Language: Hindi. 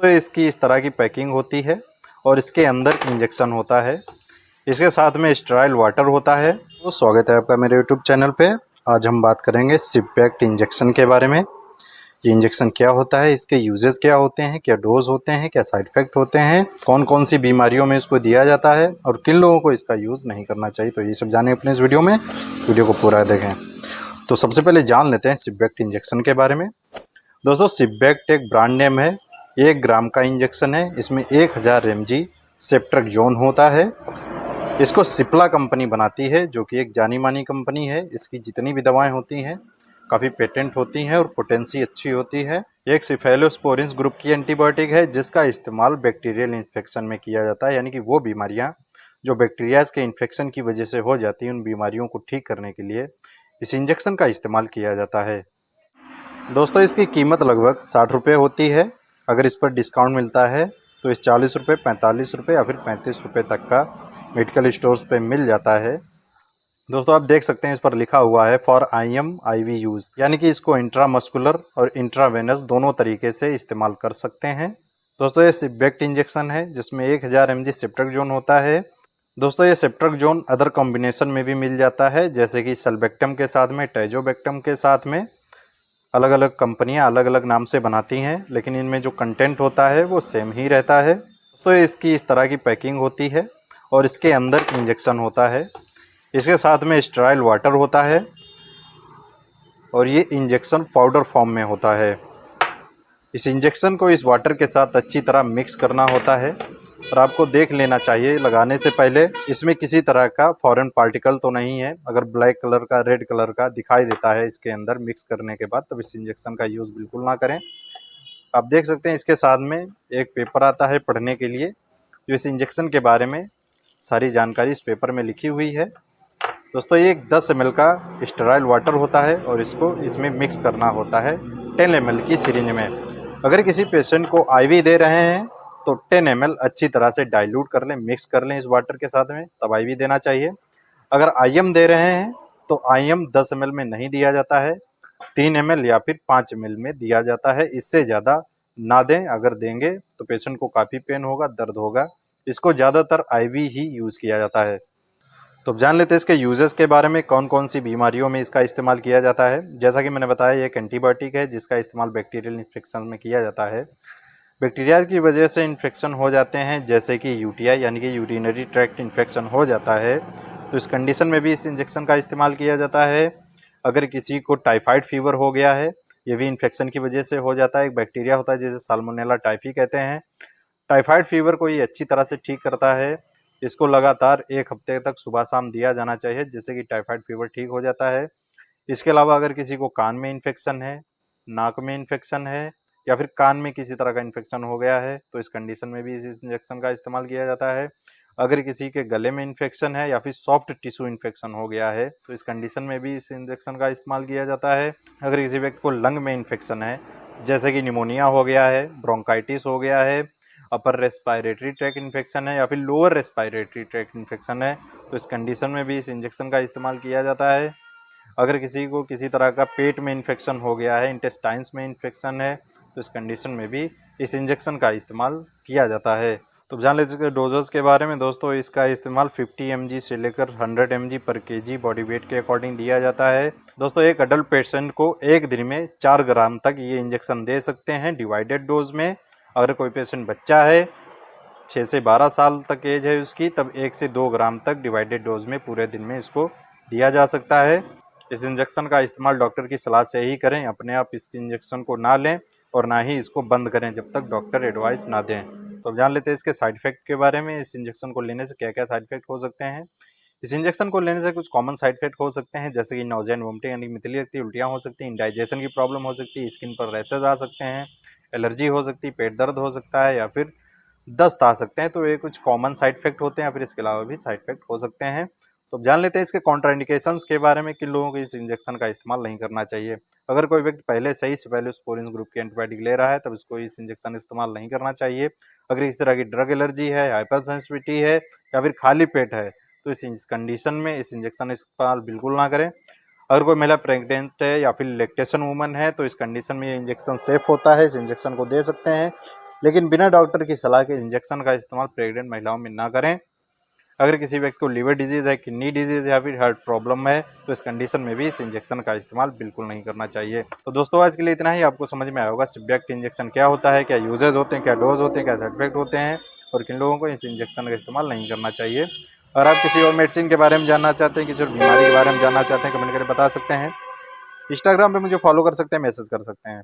तो इसकी इस तरह की पैकिंग होती है और इसके अंदर इंजेक्शन होता है। इसके साथ में स्टेराइल वाटर होता है। तो स्वागत है आपका मेरे यूट्यूब चैनल पे। आज हम बात करेंगे सिपवैक्ट इंजेक्शन के बारे में। ये इंजेक्शन क्या होता है, इसके यूजेस क्या होते हैं, क्या डोज होते हैं, क्या साइड इफेक्ट होते हैं, कौन कौन सी बीमारियों में इसको दिया जाता है और किन लोगों को इसका यूज़ नहीं करना चाहिए। तो ये सब जाने अपने इस वीडियो में, वीडियो को पूरा देखें। तो सबसे पहले जान लेते हैं सिपवैक्ट इंजेक्शन के बारे में। दोस्तों, सिपवैक्ट एक ब्रांड नेम है। 1 ग्राम का इंजेक्शन है। इसमें 1000 mg सेप्ट्रेक्सोन होता है। इसको सिप्ला कंपनी बनाती है, जो कि एक जानी मानी कंपनी है। इसकी जितनी भी दवाएं होती हैं काफ़ी पेटेंट होती हैं और पोटेंसी अच्छी होती है। एक सिफेलोस्पोरिन्स ग्रुप की एंटीबायोटिक है, जिसका इस्तेमाल बैक्टीरियल इन्फेक्शन में किया जाता है, यानी कि वो बीमारियां जो बैक्टीरियाज के इन्फेक्शन की वजह से हो जाती हैं, उन बीमारियों को ठीक करने के लिए इस इंजेक्शन का इस्तेमाल किया जाता है। दोस्तों, इसकी कीमत लगभग 60 रुपये होती है। अगर इस पर डिस्काउंट मिलता है तो इस 40 रुपये, 45 रुपये या फिर 35 रुपये तक का मेडिकल स्टोर्स पे मिल जाता है। दोस्तों, आप देख सकते हैं इस पर लिखा हुआ है फॉर IM IV यूज़, यानी कि इसको इंट्रामस्कुलर और इंट्रावेनस दोनों तरीके से इस्तेमाल कर सकते हैं। दोस्तों, ये सिपवैक्ट इंजेक्शन है जिसमें 1000 mg सेप्ट्रेक्सोन होता है। दोस्तों, ये सेप्ट्रेक्सोन अदर कॉम्बिनेशन में भी मिल जाता है, जैसे कि सल्बेक्टम के साथ में, टैजोबेक्टम के साथ में। अलग अलग कंपनियां अलग अलग नाम से बनाती हैं, लेकिन इनमें जो कंटेंट होता है वो सेम ही रहता है। तो इसकी इस तरह की पैकिंग होती है और इसके अंदर इंजेक्शन होता है। इसके साथ में स्टेराइल वाटर होता है और ये इंजेक्शन पाउडर फॉर्म में होता है। इस इंजेक्शन को इस वाटर के साथ अच्छी तरह मिक्स करना होता है और आपको देख लेना चाहिए लगाने से पहले इसमें किसी तरह का फॉरेन पार्टिकल तो नहीं है। अगर ब्लैक कलर का, रेड कलर का दिखाई देता है इसके अंदर मिक्स करने के बाद, तब इस इंजेक्शन का यूज़ बिल्कुल ना करें। आप देख सकते हैं इसके साथ में एक पेपर आता है पढ़ने के लिए, जो इस इंजेक्शन के बारे में सारी जानकारी इस पेपर में लिखी हुई है। दोस्तों, ये एक 10 ml का स्टेराइल वाटर होता है और इसको इसमें मिक्स करना होता है 10 ml की सिरिंज में। अगर किसी पेशेंट को IV दे रहे हैं तो 10 ml अच्छी तरह से डाइल्यूट कर लें, मिक्स कर लें इस वाटर के साथ में, तब IV देना चाहिए। अगर IM दे रहे हैं तो IM 10 ml में नहीं दिया जाता है, 3 ml या फिर 5 ml में दिया जाता है। इससे ज़्यादा ना दें। अगर देंगे तो पेशेंट को काफ़ी पेन होगा, दर्द होगा। इसको ज़्यादातर IV ही यूज़ किया जाता है। तो अब जान लेते हैं इसके यूजेस के बारे में, कौन कौन सी बीमारियों में इसका इस्तेमाल किया जाता है। जैसा कि मैंने बताया, ये एक एंटीबायोटिक है जिसका इस्तेमाल बैक्टीरियल इन्फेक्शन में किया जाता है। बैक्टीरिया की वजह से इन्फेक्शन हो जाते हैं, जैसे कि UTI यानी कि यूरिनरी ट्रैक्ट इन्फेक्शन हो जाता है, तो इस कंडीशन में भी इस इंजेक्शन का इस्तेमाल किया जाता है। अगर किसी को टाइफाइड फीवर हो गया है, ये भी इन्फेक्शन की वजह से हो जाता है। एक बैक्टीरिया होता है जिसे साल्मोनेला टाइफी कहते हैं। टाइफाइड फीवर को ये अच्छी तरह से ठीक करता है। इसको लगातार 1 हफ्ते तक सुबह शाम दिया जाना चाहिए, जिससे कि टाइफाइड फीवर ठीक हो जाता है। इसके अलावा अगर किसी को कान में इन्फेक्शन है, नाक में इन्फेक्शन है या फिर कान में किसी तरह का इन्फेक्शन हो गया है, तो इस कंडीशन में भी इस इंजेक्शन का इस्तेमाल किया जाता है। अगर किसी के गले में इन्फेक्शन है या फिर सॉफ्ट टिश्यू इन्फेक्शन हो गया है, तो इस कंडीशन में भी इस इंजेक्शन का इस्तेमाल किया जाता है। अगर किसी व्यक्ति को लंग में इन्फेक्शन है, जैसे कि निमोनिया हो गया है, ब्रोंकाइटिस हो गया है, अपर रेस्पायरेटरी ट्रैक इन्फेक्शन है या फिर लोअर रेस्पायरेटरी ट्रैक इन्फेक्शन है, तो इस कंडीशन में भी इस इंजेक्शन का इस्तेमाल किया जाता है। अगर किसी को किसी तरह का पेट में इन्फेक्शन हो गया है, इंटेस्टाइन्स में इन्फेक्शन है, तो इस कंडीशन में भी इस इंजेक्शन का इस्तेमाल किया जाता है। तो जान लेते हैं डोजेस के बारे में। दोस्तों, इसका इस्तेमाल 50 mg से लेकर 100 mg पर kg बॉडी वेट के अकॉर्डिंग दिया जाता है। दोस्तों, एक अडल्ट पेशेंट को एक दिन में 4 ग्राम तक ये इंजेक्शन दे सकते हैं डिवाइडेड डोज में। अगर कोई पेशेंट बच्चा है, 6 से 12 साल तक एज है उसकी, तब 1 से 2 ग्राम तक डिवाइडेड डोज में पूरे दिन में इसको दिया जा सकता है। इस इंजेक्शन का इस्तेमाल डॉक्टर की सलाह से ही करें। अपने आप इस इंजेक्शन को ना लें और ना ही इसको बंद करें जब तक डॉक्टर एडवाइस ना दें। तो अब जान लेते हैं इसके साइड इफेक्ट के बारे में। इस इंजेक्शन को लेने से क्या क्या साइड इफेक्ट हो सकते हैं। इस इंजेक्शन को लेने से कुछ कॉमन साइड इफेक्ट हो सकते हैं, जैसे कि नोजिया एंड वोमिटिंग यानी मितली लगती है, उल्टियाँ हो सकती हैं, इंडाइजेशन की प्रॉब्लम हो सकती है, स्किन पर रैशेज आ सकते हैं, एलर्जी हो सकती है, पेट दर्द हो सकता है या फिर दस्त आ सकते हैं। तो ये कुछ कॉमन साइड इफेक्ट होते हैं या फिर इसके अलावा भी साइड इफेक्ट हो सकते हैं। तो जान लेते हैं इसके कॉन्ट्राइंडिकेशंस के बारे में, किन लोगों को इस इंजेक्शन का इस्तेमाल नहीं करना चाहिए। अगर कोई व्यक्ति पहले से ही सेफेलोस्पोरिन्स ग्रुप की एंटीबायोटिक ले रहा है, तब इसको इस इंजेक्शन इस्तेमाल नहीं करना चाहिए। अगर इस तरह की ड्रग एलर्जी है, हाइपर सेंसिटिविटी है या फिर खाली पेट है, तो इस कंडीशन में इस इंजेक्शन इस्तेमाल बिल्कुल ना करें। अगर कोई महिला प्रेग्नेंट है या फिर लैक्टेशन वूमन है, तो इस कंडीशन में ये इंजेक्शन सेफ होता है, इस इंजेक्शन को दे सकते हैं। लेकिन बिना डॉक्टर की सलाह के इंजेक्शन का इस्तेमाल प्रेग्नेंट महिलाओं में ना करें। अगर किसी व्यक्ति को लीवर डिजीज़ है, किडनी डिजीज़ या फिर हार्ट प्रॉब्लम है तो इस कंडीशन में भी इस इंजेक्शन का इस्तेमाल बिल्कुल नहीं करना चाहिए। तो दोस्तों आज के लिए इतना ही। आपको समझ में आया होगा सिप्वेक्ट इंजेक्शन क्या होता है, क्या यूजेज होते हैं, क्या डोज होते हैं, क्या साइड इफेक्ट होते हैं और किन लोगों को इस इंजेक्शन का इस्तेमाल नहीं करना चाहिए। और आप किसी और मेडिसिन के बारे में जानना चाहते हैं, किसी और बीमारी के बारे में जानना चाहते हैं, कमेंट करके बता सकते हैं। इंस्टाग्राम पे मुझे फॉलो कर सकते हैं, मैसेज कर सकते हैं।